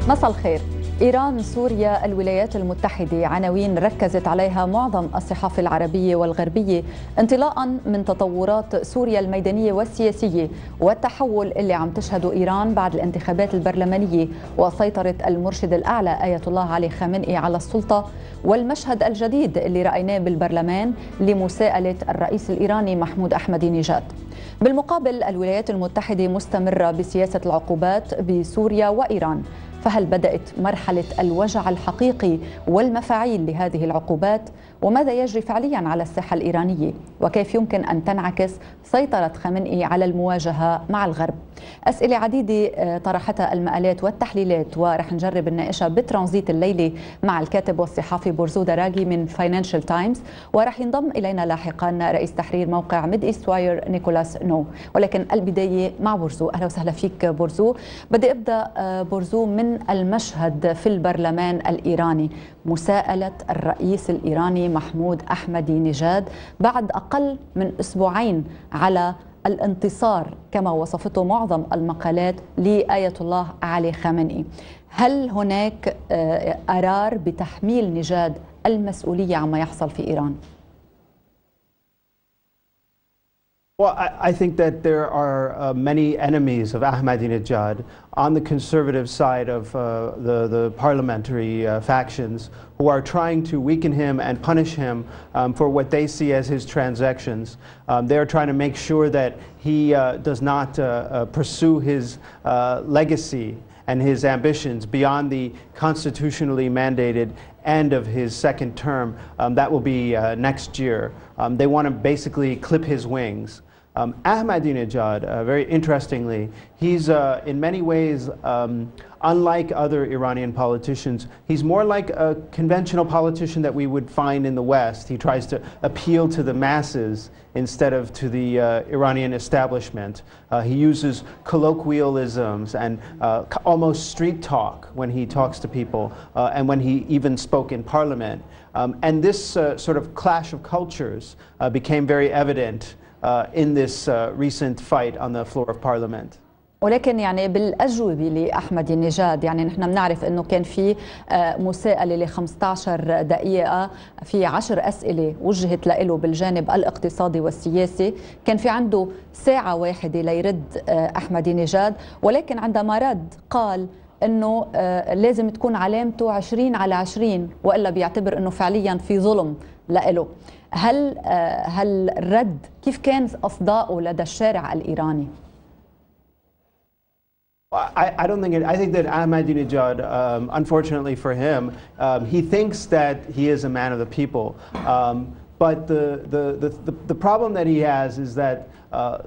مساء الخير. إيران، سوريا، الولايات المتحدة، عناوين ركزت عليها معظم الصحف العربية والغربية انطلاقا من تطورات سوريا الميدانية والسياسية والتحول اللي عم تشهده إيران بعد الانتخابات البرلمانية وسيطرة المرشد الأعلى آية الله علي خامنئي على السلطة، والمشهد الجديد اللي رأيناه بالبرلمان لمساءلة الرئيس الإيراني محمود أحمدي نژاد. بالمقابل الولايات المتحدة مستمرة بسياسة العقوبات بسوريا وإيران، فهل بدأت مرحلة الوجع الحقيقي والمفاعيل لهذه العقوبات؟ وماذا يجري فعليا على الساحة الإيرانية؟ وكيف يمكن أن تنعكس سيطرة خامنئي على المواجهة مع الغرب؟ أسئلة عديدة طرحتها المقالات والتحليلات، ورح نجرب نناقشها بترانزيت الليلة مع الكاتب والصحافي borzo دراغي من فاينانشال تايمز، ورح ينضم إلينا لاحقا رئيس تحرير موقع ميد إيست واير نيكولاس نو. ولكن البداية مع borzo. أهلا وسهلا فيك borzo. بدي أبدأ borzo من المشهد في البرلمان الإيراني، مساءلة الرئيس الإيراني محمود أحمدي نژاد بعد أقل من أسبوعين على الانتصار كما وصفته معظم المقالات لآية الله علي خامنئي. هل هناك قرار بتحميل نژاد المسؤولية عما يحصل في إيران؟ Well, I think that there are many enemies of Ahmadinejad on the conservative side of the parliamentary factions who are trying to weaken him and punish him for what they see as his transactions. They're trying to make sure that he does not pursue his legacy and his ambitions beyond the constitutionally mandated end of his second term. That will be next year. They want to basically clip his wings. Ahmadinejad, very interestingly, he's in many ways, unlike other Iranian politicians, he's more like a conventional politician that we would find in the West. He tries to appeal to the masses instead of to the Iranian establishment. He uses colloquialisms and almost street talk when he talks to people and when he even spoke in parliament. And this sort of clash of cultures became very evident in this recent fight on the floor of parliament. ولكن يعني بالأجوبة لأحمدي نژاد، يعني نحن بنعرف أنه كان في مساءلة ل 15 دقيقة، في 10 أسئلة وجهت له بالجانب الاقتصادي والسياسي، كان في عنده ساعة واحدة ليرد أحمدي نژاد، ولكن عندما رد قال أنه لازم تكون علامته 20/20 وإلا بيعتبر أنه فعليا في ظلم له. هل الرد كيف كان أصداؤه لدى الشارع الإيراني؟ I don't think I think that Ahmadinejad, unfortunately for him, he thinks that he is a man of the people. But the problem that he has is that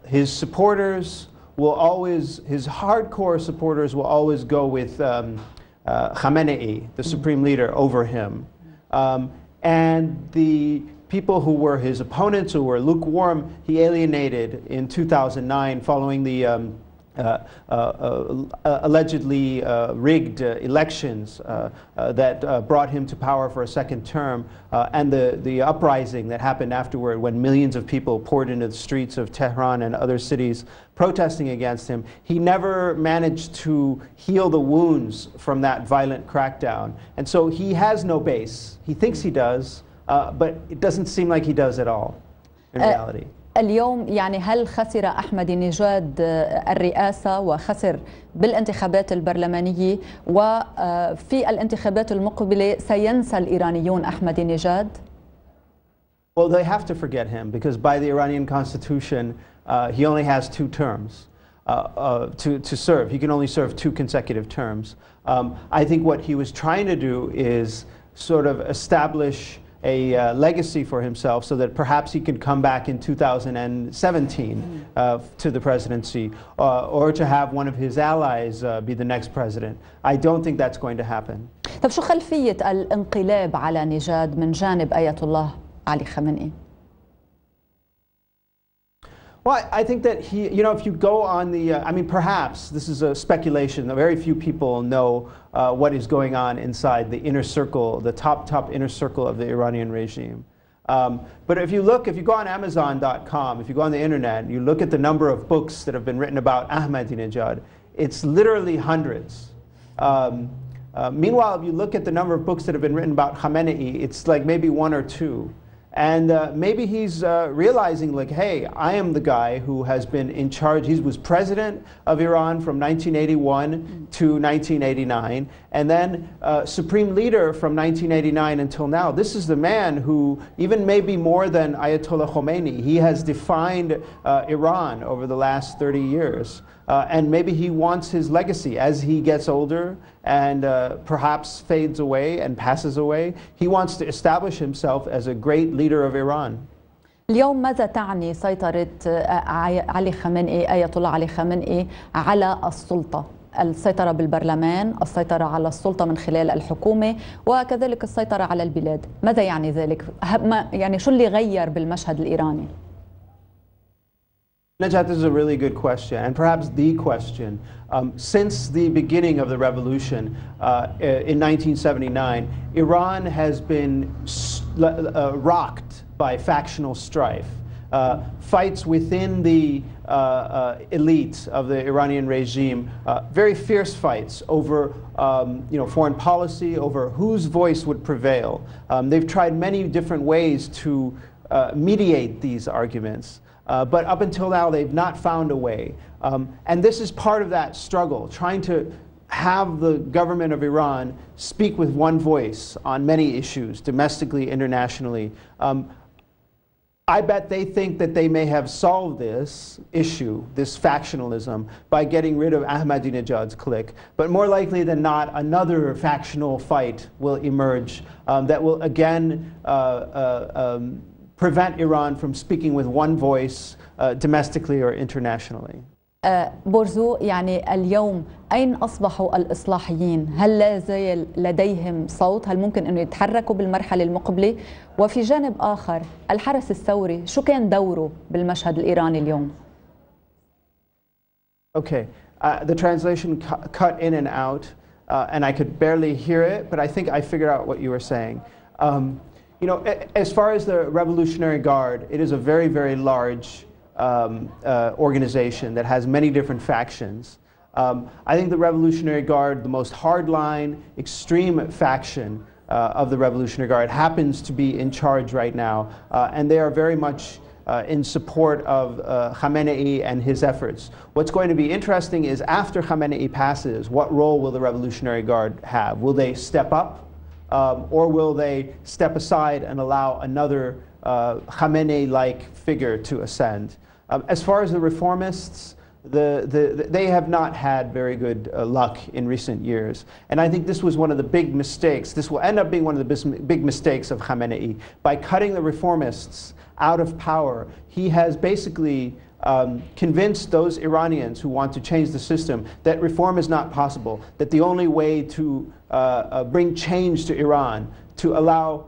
his supporters will always, his hardcore supporters will always go with Khamenei, the supreme leader, over him. And the people who were his opponents, who were lukewarm, he alienated in 2009 following the allegedly rigged elections that brought him to power for a second term, and the uprising that happened afterward when millions of people poured into the streets of Tehran and other cities protesting against him. He never managed to heal the wounds from that violent crackdown. And so he has no base. He thinks he does, but it doesn't seem like he does at all in reality. اليوم يعني هل خسر أحمدي نژاد الرئاسة وخسر بالانتخابات البرلمانية، وفي الانتخابات المقبلة سينسى الإيرانيون أحمدي نژاد؟ Well, they have to forget him because by the Iranian constitution, he only has 2 terms to serve. He can only serve 2 consecutive terms. I think what he was trying to do is sort of establish a legacy for himself so that perhaps he could come back in 2017 to the presidency or to have one of his allies be the next president. I don't think that's going to happen. طب شو خلفية الانقلاب على نژاد من جانب آية الله علي خامنئي؟ Well, I think that he, you know, if you go on the, I mean, perhaps this is a speculation. Very few people know what is going on inside the inner circle, the top inner circle of the Iranian regime. But if you go on Amazon.com, if you go on the internet, you look at the number of books that have been written about Ahmadinejad, it's literally hundreds. Meanwhile, if you look at the number of books that have been written about Khamenei, it's like maybe one or two. And maybe he's realizing, like, hey, I am the guy who has been in charge. He was president of Iran from 1981 to 1989, and then supreme leader from 1989 until now. This is the man who, even maybe more than Ayatollah Khomeini, he has defined Iran over the last 30 years. And maybe he wants his legacy as he gets older and perhaps fades away and passes away. He wants to establish himself as a great leader of Iran. اليوم ماذا تعني سيطرة علي خامنئي آية الله علي خامنئي على السلطة؟ السيطرة بالبرلمان، السيطرة على السلطة من خلال الحكومة، وكذلك السيطرة على البلاد. ماذا يعني ذلك؟ يعني شو اللي غير بالمشهد الإيراني؟ Najat, this is a really good question, and perhaps the question. Since the beginning of the revolution in 1979, Iran has been rocked by factional strife. Fights within the elite of the Iranian regime, very fierce fights over foreign policy, over whose voice would prevail. They've tried many different ways to mediate these arguments. But up until now, they've not found a way. And this is part of that struggle, trying to have the government of Iran speak with one voice on many issues, domestically, internationally. I bet they think that they may have solved this issue, this factionalism, by getting rid of Ahmadinejad's clique. But more likely than not, another factional fight will emerge that will again prevent Iran from speaking with one voice domestically or internationally. بورزو، يعني اليوم أين أصبحوا الإصلاحيين؟ هل لا زال لديهم صوت؟ هل ممكن أنه يتحركوا بالمرحلة المقبلة؟ وفي جانب آخر الحرس الثوري شو كان دوره بالمشهد الإيراني اليوم؟ Okay, the translation cut in and out and I could barely hear it, but I think I figured out what you were saying. You know, as far as the Revolutionary Guard, it is a very, very large organization that has many different factions. I think the Revolutionary Guard, the most hardline, extreme faction of the Revolutionary Guard, happens to be in charge right now, and they are very much in support of Khamenei and his efforts. What's going to be interesting is after Khamenei passes, what role will the Revolutionary Guard have? Will they step up? Or will they step aside and allow another Khamenei-like figure to ascend? As far as the reformists, they have not had very good luck in recent years. And I think this was one of the big mistakes. This will end up being one of the big mistakes of Khamenei. By cutting the reformists out of power, he has basically convinced those Iranians who want to change the system that reform is not possible, that the only way to bring change to Iran, to allow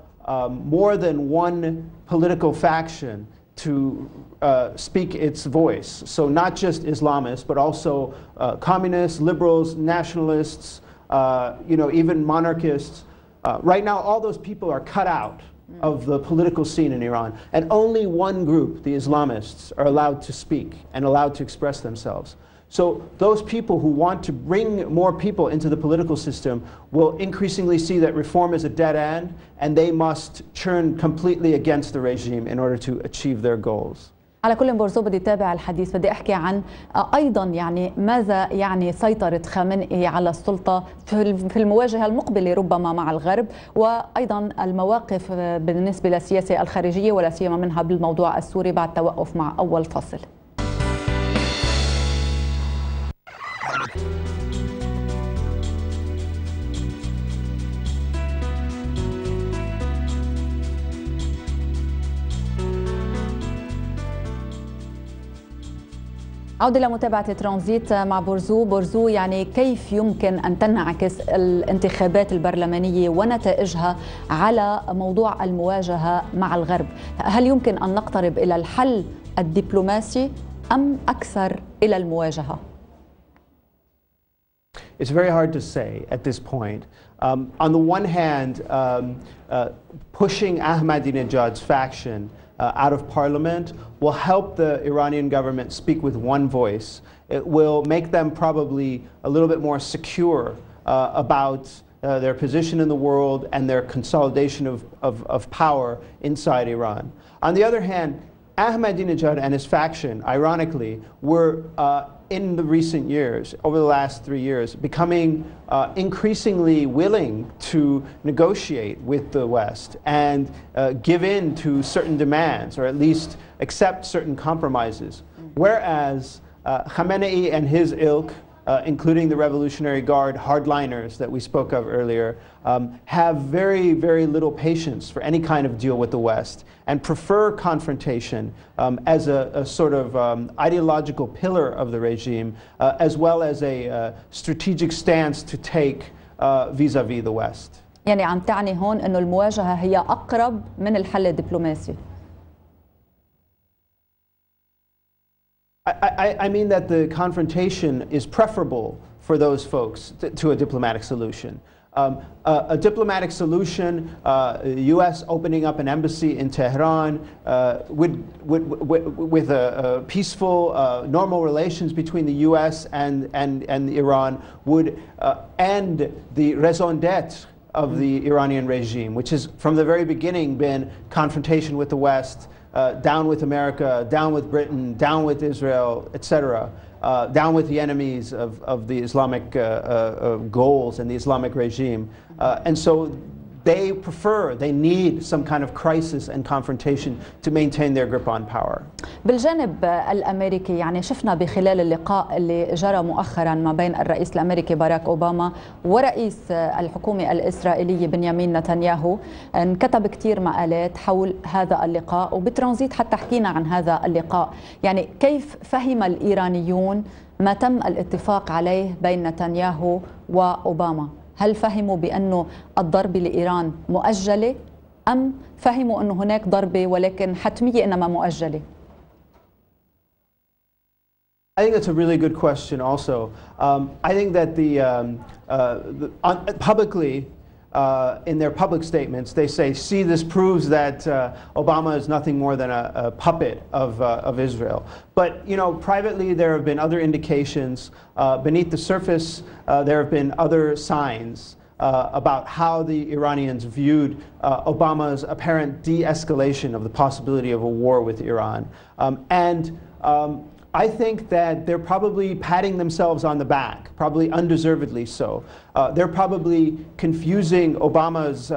more than one political faction to speak its voice. So not just Islamists, but also communists, liberals, nationalists, even monarchists. Right now, all those people are cut out of the political scene in Iran. And only one group, the Islamists, are allowed to speak and allowed to express themselves. So those people who want to bring more people into the political system will increasingly see that reform is a dead end, and they must turn completely against the regime in order to achieve their goals. على كل بورزو بدي تابع الحديث، بدي أحكي عن أيضا يعني ماذا يعني سيطرة خامنئي على السلطة في المواجهة المقبلة ربما مع الغرب، وأيضا المواقف بالنسبة للسياسة الخارجية ولا سيما منها بالموضوع السوري بعد توقف مع أول فصل. عودة إلى متابعة ترانزيت مع بورزو، يعني كيف يمكن أن تنعكس الانتخابات البرلمانية ونتائجها على موضوع المواجهة مع الغرب؟ هل يمكن أن نقترب إلى الحل الدبلوماسي أم أكثر إلى المواجهة؟ It's very hard to say at this point. On the one hand, pushing Ahmadinejad's faction out of parliament will help the Iranian government speak with one voice. It will make them probably a little bit more secure about their position in the world and their consolidation of power inside Iran. On the other hand, Ahmadinejad and his faction, ironically, were in the recent years, over the last 3 years, becoming increasingly willing to negotiate with the West and give in to certain demands, or at least accept certain compromises. Whereas Khamenei and his ilk, including the Revolutionary Guard hardliners that we spoke of earlier, have very, very little patience for any kind of deal with the West and prefer confrontation as a sort of ideological pillar of the regime, as well as a strategic stance to take vis-a-vis the West. يعني عم تعني هون إنه المواجهة هي أقرب من الحل الدبلوماسي. I mean that the confrontation is preferable for those folks to a diplomatic solution. A diplomatic solution, the U.S. opening up an embassy in Tehran with a peaceful, normal relations between the U.S. and Iran would end the raison d'etre of the Iranian regime, which has from the very beginning been confrontation with the West, down with America, down with Britain, down with Israel, etc., down with the enemies of the Islamic goals and the Islamic regime. And so they need some kind of crisis and confrontation to maintain their grip on power. بالجانب الأمريكي يعني شفنا بخلال اللقاء اللي جرى مؤخرا ما بين الرئيس الأمريكي باراك أوباما ورئيس الحكومة الإسرائيلية بنيامين نتنياهو، انكتب كثير مقالات حول هذا اللقاء، وبترانزيت حتى حكينا عن هذا اللقاء. يعني كيف فهم الإيرانيون ما تم الاتفاق عليه بين نتنياهو وأوباما؟ هل فهموا بأنه الضربة لإيران مؤجلة أم فهموا أنه هناك ضربة ولكن حتمية إنما مؤجلة؟ I think that's a really good question also. I think that publicly, in their public statements, they say, see, this proves that Obama is nothing more than a puppet of Israel. But, you know, privately there have been other indications. Beneath the surface, there have been other signs about how the Iranians viewed Obama's apparent de-escalation of the possibility of a war with Iran. I think that they're probably patting themselves on the back, probably undeservedly so. They're probably confusing Obama's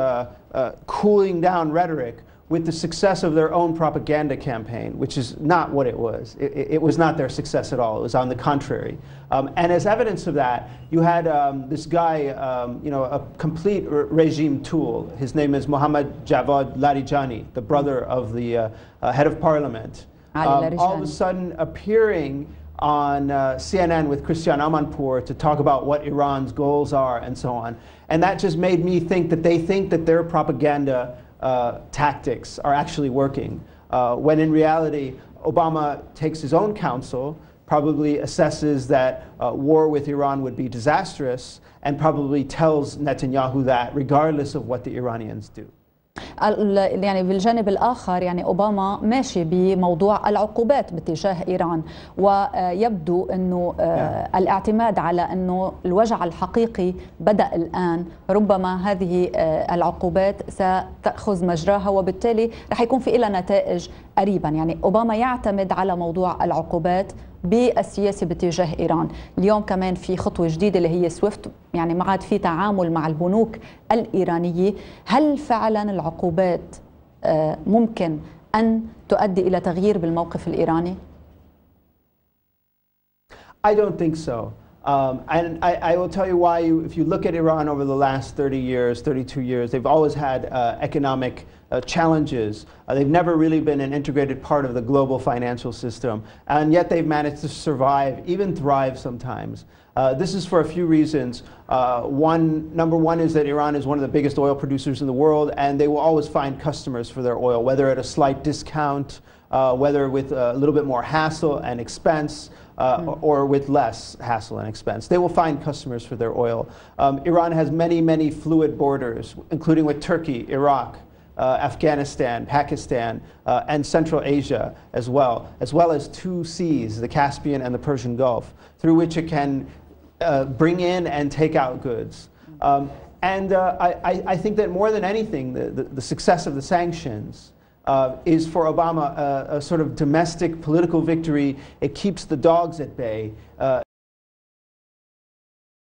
cooling down rhetoric with the success of their own propaganda campaign, which is not what it was. It was not their success at all. It was on the contrary. And as evidence of that, you had this guy, you know, a complete regime tool. His name is Mohammad Javad Larijani, the brother of the head of parliament. All of a sudden appearing on CNN with Christian Amanpour to talk about what Iran's goals are and so on. And that just made me think that they think that their propaganda tactics are actually working, when in reality Obama takes his own counsel, probably assesses that war with Iran would be disastrous, and probably tells Netanyahu that regardless of what the Iranians do. يعني بالجانب الآخر يعني أوباما ماشي بموضوع العقوبات باتجاه إيران، ويبدو أنه الاعتماد على أنه الوجع الحقيقي بدأ الآن، ربما هذه العقوبات ستأخذ مجراها وبالتالي رح يكون في لها نتائج قريبا. يعني أوباما يعتمد على موضوع العقوبات بالسياسة باتجاه إيران. اليوم كمان في خطوة جديدة اللي هي سويفت، يعني ما عاد في تعامل مع البنوك الإيرانية. هل فعلا العقوبات ممكن أن تؤدي إلى تغيير بالموقف الإيراني؟ I don't think so. And I will tell you why. If you look at Iran over the last 30 years, 32 years, they've always had economic challenges. They've never really been an integrated part of the global financial system, and yet they've managed to survive, even thrive sometimes. This is for a few reasons. Number one is that Iran is one of the biggest oil producers in the world, and they will always find customers for their oil, whether at a slight discount, whether with a little bit more hassle and expense, or with less hassle and expense. They will find customers for their oil. Iran has many, many fluid borders, including with Turkey, Iraq, Afghanistan, Pakistan, and Central Asia as well as two seas, the Caspian and the Persian Gulf, through which it can bring in and take out goods. And I think that more than anything, the success of the sanctions is for Obama a sort of domestic political victory. It keeps the dogs at bay.